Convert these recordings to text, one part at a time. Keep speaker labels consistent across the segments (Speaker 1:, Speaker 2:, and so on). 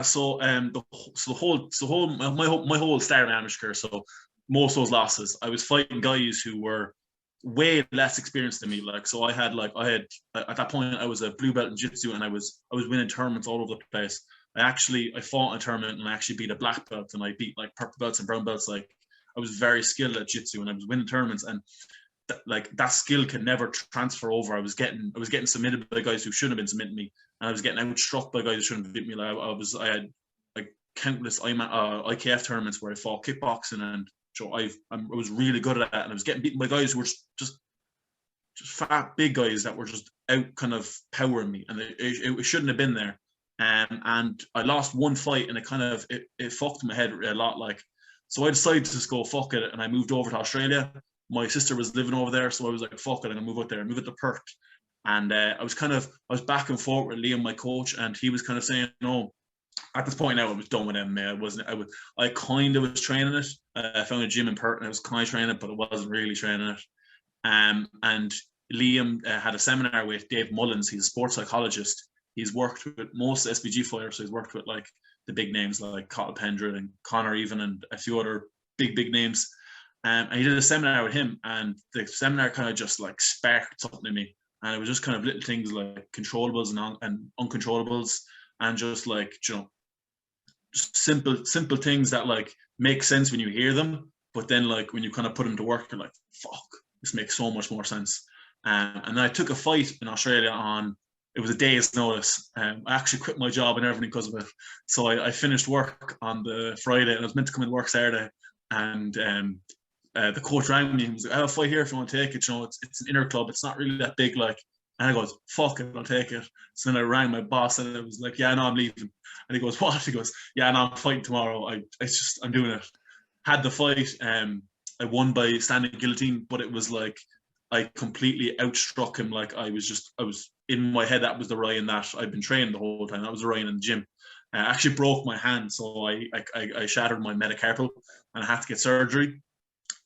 Speaker 1: My whole start in amateur career. So most of those losses, I was fighting guys who were way less experienced than me. Like, so I had at that point I was a blue belt in jiu-jitsu, and I was winning tournaments all over the place. I fought in a tournament and I actually beat a black belt, and I beat like purple belts and brown belts. Like, I was very skilled at jiu-jitsu, and I was winning tournaments, and that skill could never transfer over. I was getting submitted by guys who shouldn't have been submitting me, and I was getting outstruck by guys who shouldn't have beat me. Like, I had like countless IKF tournaments where I fought kickboxing, and so I was really good at that, and I was getting beaten by guys who were just fat big guys that were just out kind of powering me, and it shouldn't have been there. And I lost one fight, and it fucked my head a lot. Like, so I decided to just go fuck it, and I moved over to Australia. My sister was living over there, so I was like, fuck it, I'm gonna move out there, move it to Perth. And I was back and forth with Liam, my coach, and he was kind of saying, no. At this point now, I was done with MMA. I kind of was training it. I found a gym in Perth, and I was kind of training it, but I wasn't really training it. And Liam had a seminar with Dave Mullins. He's a sports psychologist. He's worked with most SBG fighters, so he's worked with like the big names like Kyle Pendred and Connor even, and a few other big names. And he did a seminar with him, and the seminar kind of just like sparked something in me. And it was just kind of little things like controllables and uncontrollables, and just like, just simple things that like make sense when you hear them, but then like when you kind of put them to work, you're like, fuck, this makes so much more sense. And then I took a fight in Australia it was a day's notice. I actually quit my job and everything because of it. So I finished work on the Friday, and I was meant to come into work Saturday, and the coach rang me and was like, I have a fight here if you want to take it. It's an inner club, it's not really that big, like. And I goes, fuck it, I'll take it. So then I rang my boss, and I was like, yeah, no, I'm leaving. And he goes, what? He goes, yeah, no, I'm fighting tomorrow. I'm doing it. Had the fight. I won by standing guillotine, but it was like I completely outstruck him. Like, I was in my head, that was the Ryan that I've been training the whole time. That was the Ryan in the gym. I actually broke my hand, so I shattered my metacarpal, and I had to get surgery.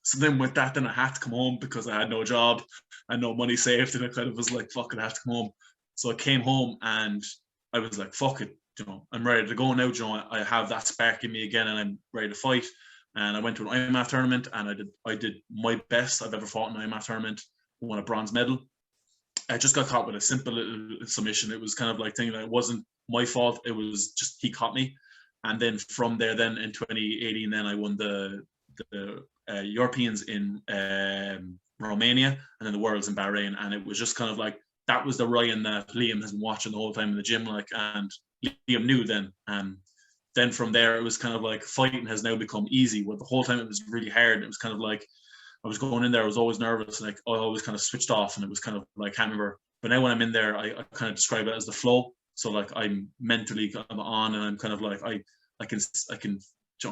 Speaker 1: So then with that, then I had to come home because I had no job and no money saved, and I kind of was like, fuck it, I have to come home. So I came home, and I was like, fuck it, I'm ready to go now. I have that spark in me again, and I'm ready to fight. And I went to an IMAF tournament, and I did my best I've ever fought in an IMAF tournament. Won a bronze medal. I just got caught with a simple little submission. It was kind of like thinking that it wasn't my fault. It was just he caught me. And then from there, then in 2018, then I won the Europeans in Romania, and then the Worlds in Bahrain. And it was just kind of like, that was the Ryan that Liam has been watching the whole time in the gym, like, and Liam knew then. Then from there, it was kind of like fighting has now become easy, where the whole time it was really hard. It was kind of like I was going in there, I was always nervous, and like I always kind of switched off, and it was kind of like, I can't remember. But now when I'm in there, I kind of describe it as the flow. So like I'm mentally on, and I'm kind of like I can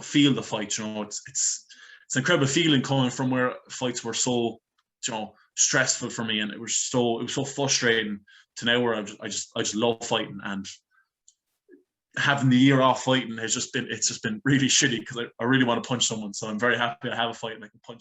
Speaker 1: feel the fight. It's an incredible feeling coming from where fights were so stressful for me, and it was so frustrating, to now where I just love fighting. And having the year off fighting it's just been really shitty, because I really want to punch someone. So I'm very happy I have a fight and I can punch